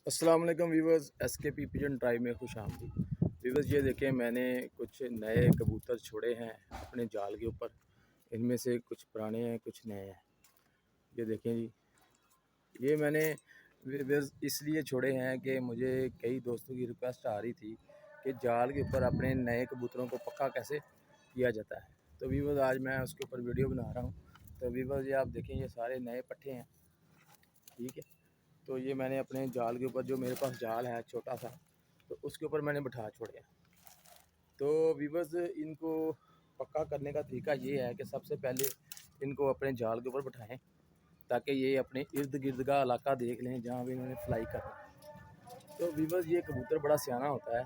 अस्सलाम वालेकुम viewers, S के पी पिजन ड्राइव में खुश आमदीद। व्यूवर्स ये देखें, मैंने कुछ नए कबूतर छोड़े हैं अपने जाल के ऊपर। इनमें से कुछ पुराने हैं, कुछ नए हैं। ये देखें जी, ये मैंने व्यूवर्स इसलिए छोड़े हैं कि मुझे कई दोस्तों की रिक्वेस्ट आ रही थी कि जाल के ऊपर अपने नए कबूतरों को पक्का कैसे किया जाता है। तो व्यूवर्स आज मैं उसके ऊपर वीडियो बना रहा हूँ। तो व्यूवर्स ये आप देखें, ये सारे नए पट्टे हैं, ठीक है। तो ये मैंने अपने जाल के ऊपर, जो मेरे पास जाल है छोटा सा, तो उसके ऊपर मैंने बिठा छोड़े हैं। तो वीवर्स इनको पक्का करने का तरीका ये है कि सबसे पहले इनको अपने जाल के ऊपर बिठाएं, ताकि ये अपने इर्द गिर्द का इलाका देख लें जहाँ भी इन्होंने फ्लाई करना है। तो वीवर्स ये कबूतर बड़ा सियाना होता है,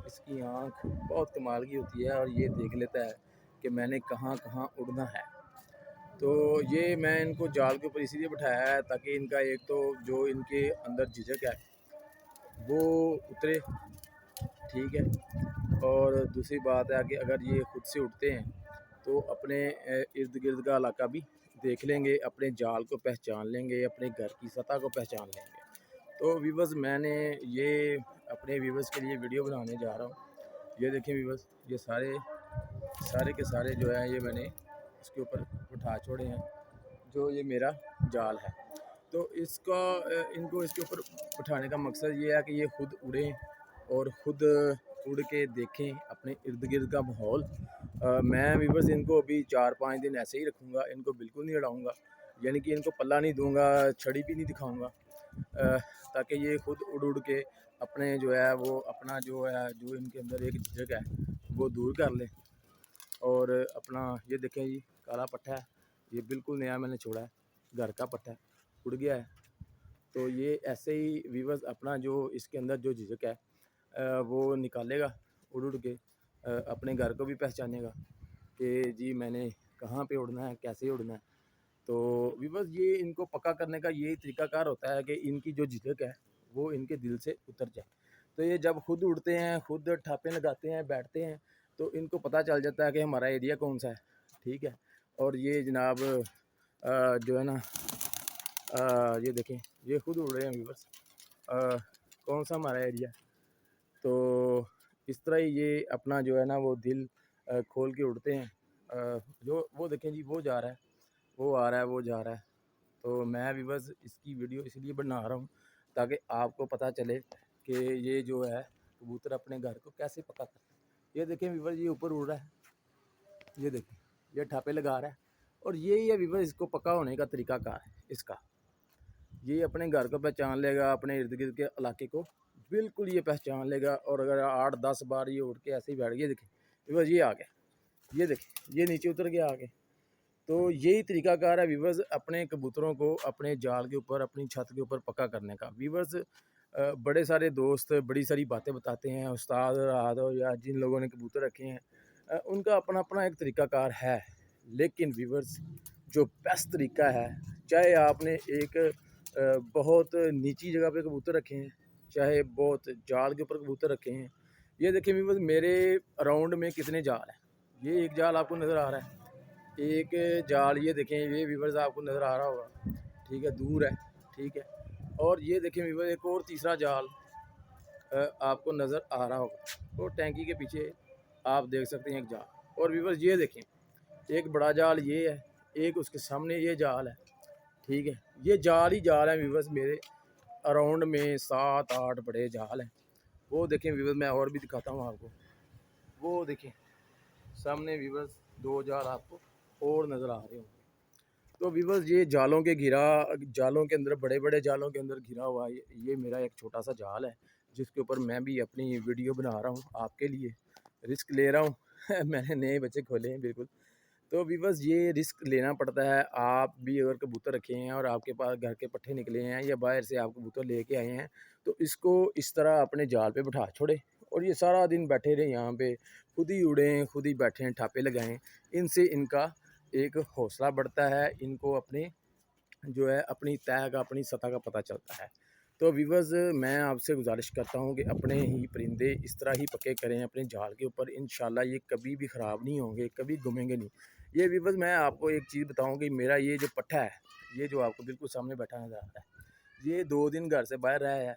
इसकी आँख बहुत कमाल की होती है और ये देख लेता है कि मैंने कहाँ कहाँ उड़ना है। तो ये मैं इनको जाल के ऊपर इसीलिए बिठाया है ताकि इनका एक तो जो इनके अंदर झिझक है वो उतरे, ठीक है। और दूसरी बात है कि अगर ये खुद से उठते हैं तो अपने इर्द गिर्द का इलाका भी देख लेंगे, अपने जाल को पहचान लेंगे, अपने घर की सतह को पहचान लेंगे। तो व्यूवर्स मैंने ये अपने व्यूवर्स के लिए वीडियो बनाने जा रहा हूँ। ये देखें व्यूवर्स, ये सारे सारे के सारे जो है ये मैंने इसके ऊपर उठा छोड़े हैं, जो ये मेरा जाल है। तो इसका इनको इसके ऊपर उठाने का मकसद ये है कि ये खुद उड़ें और ख़ुद उड़ के देखें अपने इर्द गिर्द का माहौल। मैं व्यूवर्स इनको अभी 4-5 दिन ऐसे ही रखूँगा, इनको बिल्कुल नहीं उड़ाऊँगा, यानी कि इनको पल्ला नहीं दूँगा, छड़ी भी नहीं दिखाऊँगा, ताकि ये खुद उड़ उड़ के अपने जो है वो अपना जो है, जो इनके अंदर एक झिझक है वो दूर कर लें। और अपना ये देखें जी, काला पट्टा है, ये बिल्कुल नया मैंने छोड़ा है, घर का पट्टा है, उड़ गया है। तो ये ऐसे ही व्यूवर्स अपना जो इसके अंदर जो झिझक है वो निकालेगा उड़ उड़ के, अपने घर को भी पहचानेगा कि जी मैंने कहाँ पे उड़ना है, कैसे उड़ना है। तो व्यूवर्स ये इनको पक्का करने का यही तरीकाकार होता है कि इनकी जो झिझक है वो इनके दिल से उतर जाए। तो ये जब खुद उड़ते हैं, खुद ठापे लगाते हैं, बैठते हैं, तो इनको पता चल जाता है कि हमारा एरिया कौन सा है, ठीक है। और ये जनाब जो है ना, ये देखें, ये खुद उड़ रहे हैं व्यूवर्स, कौन सा हमारा एरिया। तो इस तरह ही ये अपना जो है ना वो दिल खोल के उड़ते हैं। जो वो देखें जी, वो जा रहा है, वो आ रहा है, वो जा रहा है। तो मैं व्यूवर्स इसकी वीडियो इसलिए बना रहा हूँ ताकि आपको पता चले कि ये जो है कबूतर अपने घर को कैसे पता करते हैं। ये देखें व्यूवर्स, ये ऊपर उड़ रहा है, ये देखें, ये ठापे लगा रहा है। और यही है व्यूवर्स इसको पक्का होने का तरीका कार है इसका। ये अपने घर को पहचान लेगा, अपने इर्द गिर्द के इलाके को बिल्कुल ये पहचान लेगा। और अगर 8-10 बार ये उड़ के ऐसे ही बैठ गया, देखें व्यूवर्स ये आ गया, ये देखें ये नीचे उतर गया आगे। तो यही तरीकाकार है व्यूवर्स अपने कबूतरों को अपने जाल के ऊपर, अपनी छत के ऊपर पक्का करने का। व्यूवर्स बड़े सारे दोस्त बड़ी सारी बातें बताते हैं, उस्ताद रात हो या जिन लोगों ने कबूतर रखे हैं, उनका अपना अपना एक तरीकाकार है। लेकिन व्यूवर्स जो बेस्ट तरीका है, चाहे आपने एक बहुत नीची जगह पे कबूतर रखे हैं, चाहे बहुत जाल के ऊपर कबूतर रखे हैं। ये देखें व्यूवर्स मेरे अराउंड में कितने जाल हैं। ये एक जाल आपको नज़र आ रहा है, एक जाल ये देखें, ये व्यूवर्स आपको नज़र आ रहा होगा, ठीक है, दूर है, ठीक है। और ये देखें व्यूवर्स एक और तीसरा जाल आपको नज़र आ रहा होगा, और टैंकी के पीछे आप देख सकते हैं एक जाल। और व्यूवर्स ये देखें, एक बड़ा जाल ये है, एक उसके सामने ये जाल है, ठीक है। ये जाल ही जाल है व्यूवर्स, मेरे अराउंड में 7-8 बड़े जाल हैं। वो देखें व्यूवर्स, मैं और भी दिखाता हूँ आपको, वो देखें सामने व्यूवर्स 2 जाल आपको और नज़र आ रहे होंगे। तो व्यूवर्स ये जालों के अंदर, बड़े बड़े जालों के अंदर घिरा हुआ ये मेरा एक छोटा सा जाल है, जिसके ऊपर मैं भी अपनी वीडियो बना रहा हूँ आपके लिए, रिस्क ले रहा हूँ मैंने नए बच्चे खोले हैं बिल्कुल। तो व्यूवर्स ये रिस्क लेना पड़ता है। आप भी अगर कबूतर रखे हैं और आपके पास घर के पट्ठे निकले हैं या बाहर से आप कबूतर लेके आए हैं, तो इसको इस तरह अपने जाल पे बिठा छोड़े और ये सारा दिन बैठे रहे यहाँ पे, खुद ही उड़ें, खुद ही बैठें, ठापे लगाएं। इनसे इनका एक हौसला बढ़ता है, इनको अपने जो है अपनी तय का, अपनी सतह का पता चलता है। तो व्यूवर्स मैं आपसे गुजारिश करता हूँ कि अपने ही परिंदे इस तरह ही पक्के करें अपने जाल के ऊपर, इंशाल्लाह ये कभी भी ख़राब नहीं होंगे, कभी घूमेंगे नहीं। ये व्यूवर्स मैं आपको एक चीज़ बताऊँ कि मेरा ये जो पट्ठा है, ये जो आपको बिल्कुल सामने बैठा नज़र आ रहा है, ये 2 दिन घर से बाहर रहा है